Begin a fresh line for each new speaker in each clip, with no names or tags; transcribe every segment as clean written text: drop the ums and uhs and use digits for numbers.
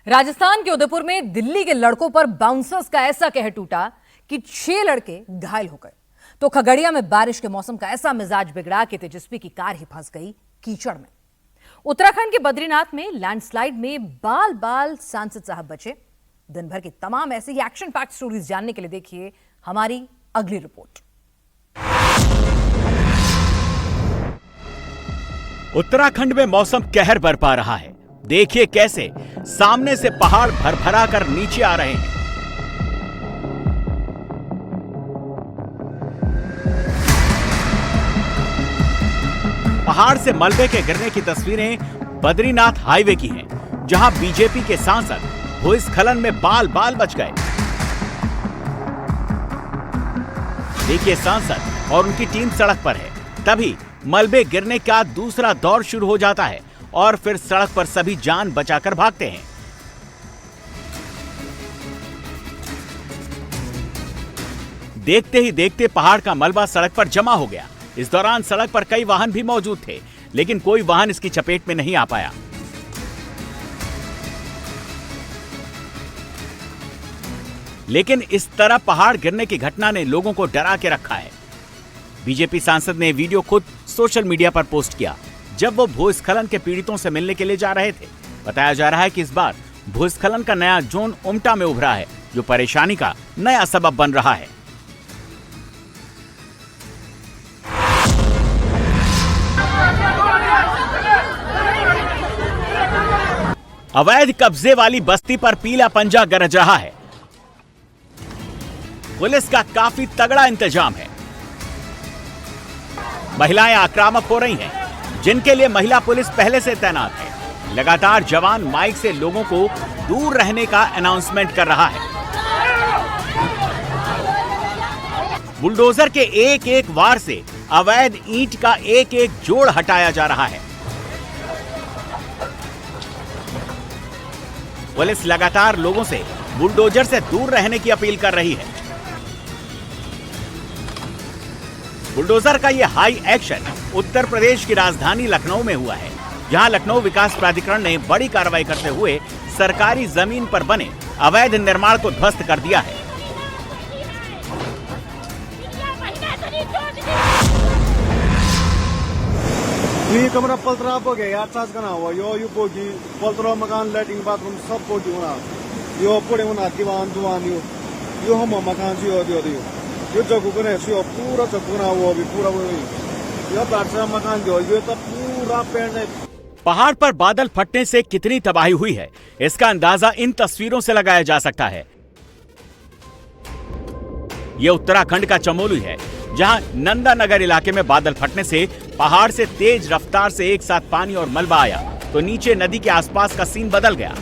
राजस्थान के उदयपुर में दिल्ली के लड़कों पर बाउंसर्स का ऐसा कहर टूटा कि 6 लड़के घायल हो गए। तो खगड़िया में बारिश के मौसम का ऐसा मिजाज बिगड़ा कि तेजस्वी की कार ही फंस गई कीचड़ में। उत्तराखंड के बद्रीनाथ में लैंडस्लाइड में बाल बाल सांसद साहब बचे। दिन भर की तमाम ऐसी ही एक्शन पैक्ड स्टोरीज जानने के लिए देखिए हमारी अगली रिपोर्ट।
उत्तराखंड में मौसम कहर बरपा रहा है। देखिए कैसे सामने से पहाड़ भरभरा कर नीचे आ रहे हैं। पहाड़ से मलबे के गिरने की तस्वीरें बद्रीनाथ हाईवे की हैं, जहां बीजेपी के सांसद भूस्खलन में बाल बाल बच गए। देखिए सांसद और उनकी टीम सड़क पर है, तभी मलबे गिरने का दूसरा दौर शुरू हो जाता है और फिर सड़क पर सभी जान बचाकर भागते हैं। देखते ही देखते पहाड़ का मलबा सड़क पर जमा हो गया। इस दौरान सड़क पर कई वाहन भी मौजूद थे, लेकिन कोई वाहन इसकी चपेट में नहीं आ पाया। लेकिन इस तरह पहाड़ गिरने की घटना ने लोगों को डरा के रखा है। बीजेपी सांसद ने वीडियो खुद सोशल मीडिया पर पोस्ट किया, जब वो भूस्खलन के पीड़ितों से मिलने के लिए जा रहे थे। बताया जा रहा है कि इस बार भूस्खलन का नया जोन उमटा में उभरा है, जो परेशानी का नया सबब बन रहा है। अवैध कब्जे वाली बस्ती पर पीला पंजा गरज रहा है। पुलिस का काफी तगड़ा इंतजाम है। महिलाएं आक्रामक हो रही हैं, जिनके लिए महिला पुलिस पहले से तैनात है। लगातार जवान माइक से लोगों को दूर रहने का अनाउंसमेंट कर रहा है। बुलडोजर के एक एक वार से अवैध ईंट का एक एक जोड़ हटाया जा रहा है। पुलिस लगातार लोगों से बुलडोजर से दूर रहने की अपील कर रही है। बुलडोजर का यह हाई एक्शन उत्तर प्रदेश की राजधानी लखनऊ में हुआ है, जहां लखनऊ विकास प्राधिकरण ने बड़ी कार्रवाई करते हुए सरकारी जमीन पर बने अवैध निर्माण को ध्वस्त कर दिया है।
ये कमरा पलतरा हो गया यार, चार्ज करना हुआ यो पोगी पलतरा मकान लैट्रिन बाथरूम सब पोगी होना यो पड़े होना दीवान दुआन यो हम मकान से यो जगह को नहीं पूरा जगह हुआ अभी पूरा यो बादशाह मकान जो ये तो पूरा पेड़।
पहाड़ पर बादल फटने से कितनी तबाही हुई है, इसका अंदाजा इन तस्वीरों से लगाया जा सकता है। यह उत्तराखंड का चमोली है, जहां नंदानगर इलाके में बादल फटने से पहाड़ से तेज रफ्तार से एक साथ पानी और मलबा आया, तो नीचे नदी के आसपास का सीन बदल गया।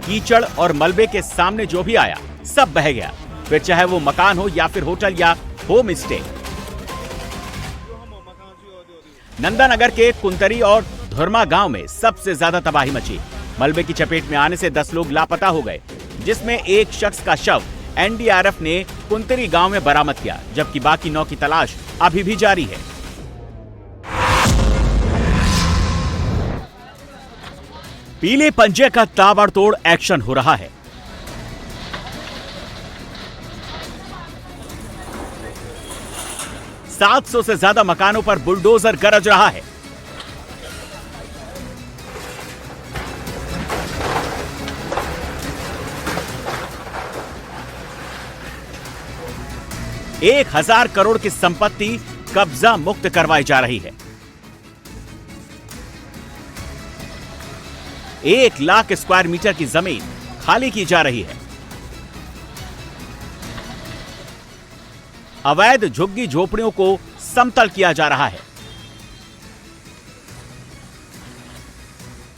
कीचड़ और मलबे के सामने जो भी आया सब बह गया, फिर चाहे वो मकान हो या फिर होटल या होम स्टे। नंदानगर के कुंतरी और धुरमा गांव में सबसे ज्यादा तबाही मची। मलबे की चपेट में आने से 10 लोग लापता हो गए, जिसमें एक शख्स का शव एनडीआरएफ ने कुंतरी गांव में बरामद किया, जबकि बाकी 9 की तलाश अभी भी जारी है। पीले पंजे का ताबड़तोड़ एक्शन हो रहा है। सात 700 से ज्यादा मकानों पर बुलडोजर गरज रहा है। एक 1000 करोड़ की संपत्ति कब्जा मुक्त करवाई जा रही है। 1 लाख स्क्वायर मीटर की जमीन खाली की जा रही है। अवैध झुग्गी झोपड़ियों को समतल किया जा रहा है।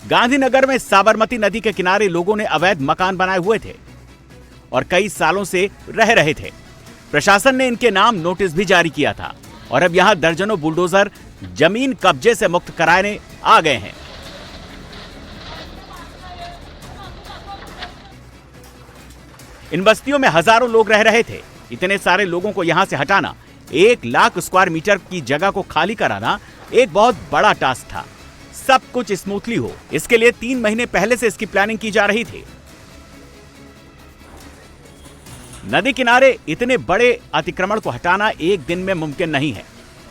गांधीनगर में साबरमती नदी के किनारे लोगों ने अवैध मकान बनाए हुए थे और कई सालों से रह रहे थे। प्रशासन ने इनके नाम नोटिस भी जारी किया था और अब यहां दर्जनों बुलडोजर जमीन कब्जे से मुक्त कराने आ गए हैं। इन बस्तियों में हजारों लोग रह रहे थे। इतने सारे लोगों को यहां से हटाना, 1 लाख स्क्वायर मीटर की जगह को खाली कराना एक बहुत बड़ा टास्क था। सब कुछ स्मूथली हो, इसके लिए 3 महीने पहले से इसकी प्लानिंग की जा रही थी। नदी किनारे इतने बड़े अतिक्रमण को हटाना एक दिन में मुमकिन नहीं है।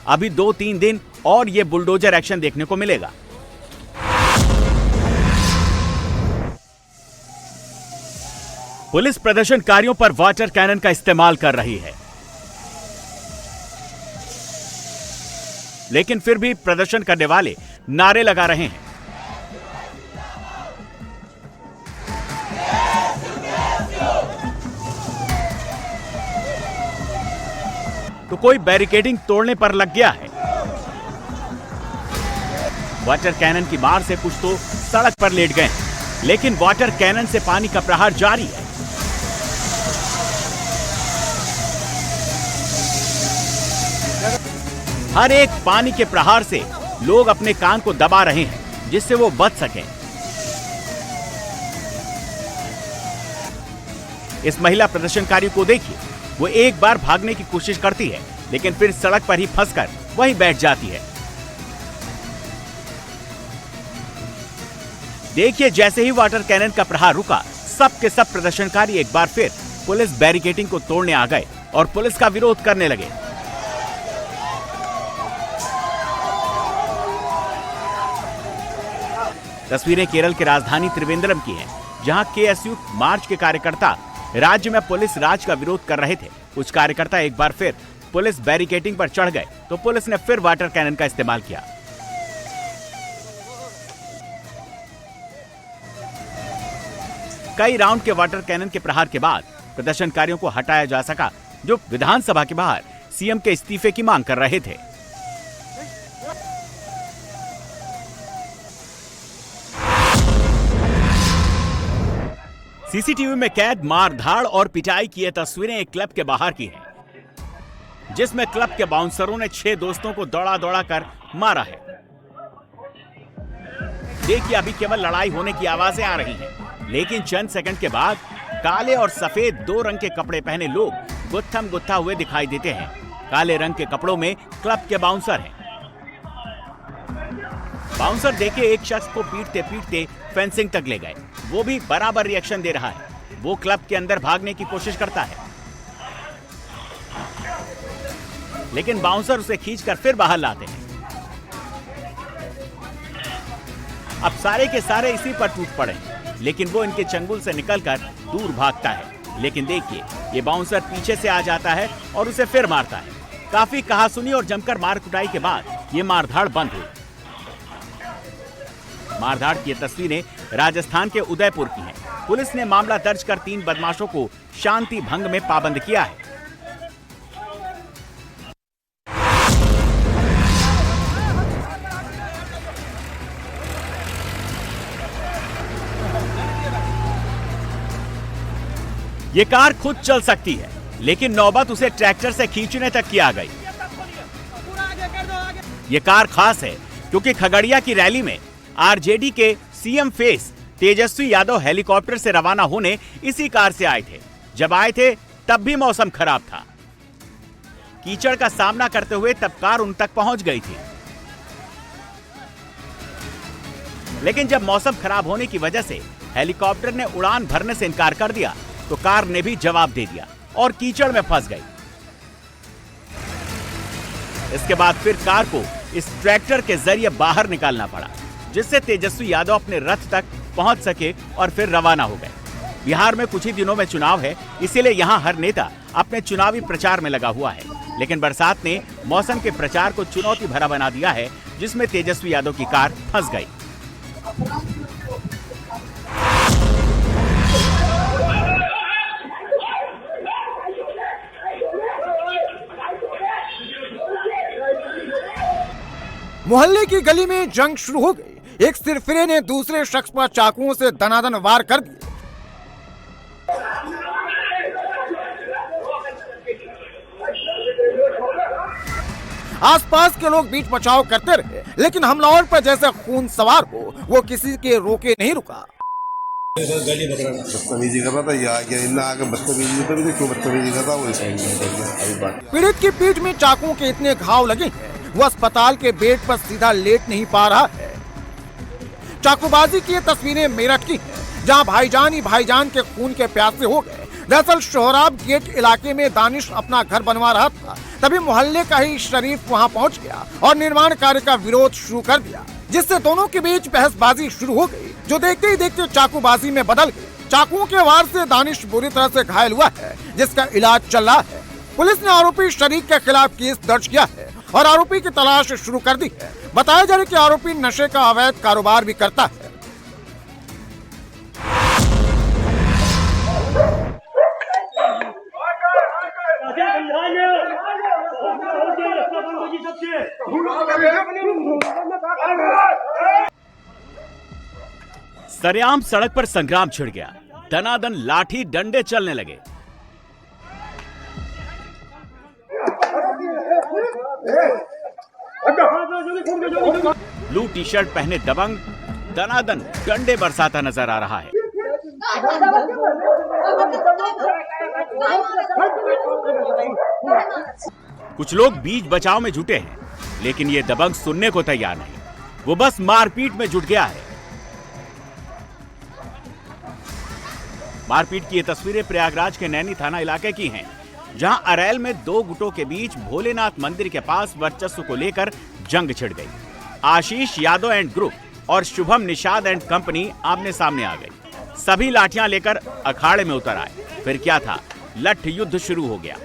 अभी 2-3 दिन और ये बुलडोजर एक्शन देखने को मिलेगा। पुलिस प्रदर्शनकारियों पर वाटर कैनन का इस्तेमाल कर रही है, लेकिन फिर भी प्रदर्शन करने वाले नारे लगा रहे हैं। तो कोई बैरिकेडिंग तोड़ने पर लग गया है। वाटर कैनन की मार से कुछ तो सड़क पर लेट गए, लेकिन वाटर कैनन से पानी का प्रहार जारी है। हर एक पानी के प्रहार से लोग अपने कान को दबा रहे हैं, जिससे वो बच सकें। इस महिला प्रदर्शनकारी को देखिए, वो एक बार भागने की कोशिश करती है, लेकिन फिर सड़क पर ही फंसकर वहीं बैठ जाती है। देखिए, जैसे ही वाटर कैनन का प्रहार रुका, सब के सब प्रदर्शनकारी एक बार फिर पुलिस बैरिकेडिंग को तोड़ने आ गए और पुलिस का विरोध करने लगे। तस्वीरें केरल की राजधानी त्रिवेंद्रम की हैं, जहां केएसयू मार्च के कार्यकर्ता राज्य में पुलिस राज का विरोध कर रहे थे। कुछ कार्यकर्ता एक बार फिर पुलिस बैरिकेडिंग पर चढ़ गए, तो पुलिस ने फिर वाटर कैनन का इस्तेमाल किया। कई राउंड के वाटर कैनन के प्रहार के बाद प्रदर्शनकारियों को हटाया जा सका, जो विधानसभा के बाहर सीएम के इस्तीफे की मांग कर रहे थे। सीसीटीवी में कैद मारधाड़ और पिटाई की ये तस्वीरें एक क्लब के बाहर की हैं, जिसमें क्लब के बाउंसरों ने 6 दोस्तों को दौड़ा दौड़ा कर मारा है। देखिए, अभी केवल लड़ाई होने की आवाजें आ रही हैं, लेकिन चंद सेकंड के बाद काले और सफेद 2 रंग के कपड़े पहने लोग गुत्थम गुत्था हुए दिखाई देते हैं। काले रंग के कपड़ों में क्लब के बाउंसर हैं। बाउंसर देखे एक शख्स को पीटते पीटते फेंसिंग तक ले गए। वो भी बराबर रिएक्शन दे रहा है। वो क्लब के अंदर भागने की कोशिश करता है, लेकिन बाउंसर उसे खींचकर फिर बाहर लाते हैं। अब सारे के सारे इसी पर टूट पड़े, लेकिन वो इनके चंगुल से निकलकर दूर भागता है। लेकिन देखिए, ये बाउंसर पीछे से आ जाता है और उसे फिर मारता है। काफी कहासुनी और जमकर मार कुटाई के बाद ये मारधाड़ बंद हुई। मारधाड़ की तस्वीरें राजस्थान के उदयपुर की हैं। पुलिस ने मामला दर्ज कर 3 बदमाशों को शांति भंग में पाबंद किया है। ये कार खुद चल सकती है, लेकिन नौबत उसे ट्रैक्टर से खींचने तक की आ गई। ये कार खास है क्योंकि खगड़िया की रैली में आरजेडी के CM face Tejashwi Yadav helicopter से रवाना होने इसी कार से आए थे। जब आए थे तब भी मौसम खराब था। कीचड़ का सामना करते हुए तब कार उन तक पहुंच गई थी, लेकिन जब मौसम खराब होने की वजह से हेलीकॉप्टर ने उड़ान भरने से इनकार कर दिया, तो कार ने भी जवाब दे दिया और कीचड़ में फंस गई। इसके बाद फिर कार को इस ट्रैक्टर के जरिए बाहर निकालना पड़ा, जिससे तेजस्वी यादव अपने रथ तक पहुंच सके और फिर रवाना हो गए। बिहार में कुछ ही दिनों में चुनाव है, इसीलिए यहां हर नेता अपने चुनावी प्रचार में लगा हुआ है। लेकिन बरसात ने मौसम के प्रचार को चुनौती भरा बना दिया है, जिसमें तेजस्वी यादव की कार फंस गई।
मोहल्ले की गली में जंग शुरू हो गई। एक सिरफिरे ने दूसरे शख्स पर चाकुओं से दनादन वार कर दिए। आसपास के लोग बीच बचाव करते रहे, लेकिन हमलावर पर जैसे खून सवार हो, वो किसी के रोके नहीं रुका।
बदतमीजी कर रहा था, या आगे बदतमीजी पर भी क्यों बदतमीजी कर रहा, वो
पीड़ित की पीठ में चाकुओं के इतने घाव लगे हैं, वो अस्पताल के बेड पर सीधा लेट नहीं पा रहा है। चाकूबाजी की ये तस्वीरें मेरठ की हैं, जहां भाईजान ही भाईजान के खून के प्यासे हो गए। दरअसल शोहराब गेट इलाके में दानिश अपना घर बनवा रहा था, तभी मोहल्ले का ही शरीफ वहां पहुंच गया और निर्माण कार्य का विरोध शुरू कर दिया, जिससे दोनों के बीच बहसबाजी शुरू हो गई, जो देखते ही देखते चाकूबाजी में बदल गई। चाकुओं के वार से दानिश बुरी तरह से घायल हुआ है, जिसका इलाज चल रहा है। पुलिस ने आरोपी शरीक के खिलाफ केस दर्ज किया है और आरोपी की तलाश शुरू कर दी है। बताया जा रहा है कि आरोपी नशे का अवैध कारोबार भी करता है।
सरेआम सड़क पर संग्राम छिड़ गया। दनादन लाठी डंडे चलने लगे। ब्लू टी शर्ट पहने दबंग दनादन डंडे बरसाता नजर आ रहा है। कुछ लोग बीच बचाव में जुटे हैं, लेकिन ये दबंग सुनने को तैयार नहीं। वो बस मारपीट में जुट गया है। मारपीट की ये तस्वीरें प्रयागराज के नैनी थाना इलाके की हैं, जहां अरैल में दो गुटों के बीच भोलेनाथ मंदिर के पास वर्चस्व को लेकर जंग छिड़ गई। आशीष यादव एंड ग्रुप और शुभम निषाद एंड कंपनी आमने सामने आ गई। सभी लाठियां लेकर अखाड़े में उतर आए। फिर क्या था, लठ युद्ध शुरू हो गया।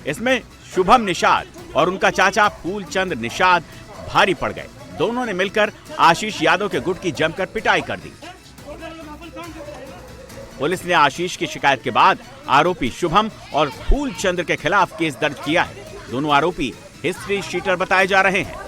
इसमें शुभम निषाद और उनका चाचा फूलचंद निषाद भारी पड़ गए। दोनों ने मिलकर आशीष यादव के गुट की जमकर पिटाई कर दी। पुलिस ने आशीष की शिकायत के बाद आरोपी शुभम और फूलचंद के खिलाफ केस दर्ज किया है। दोनों आरोपी हिस्ट्री शीटर बताए जा रहे हैं।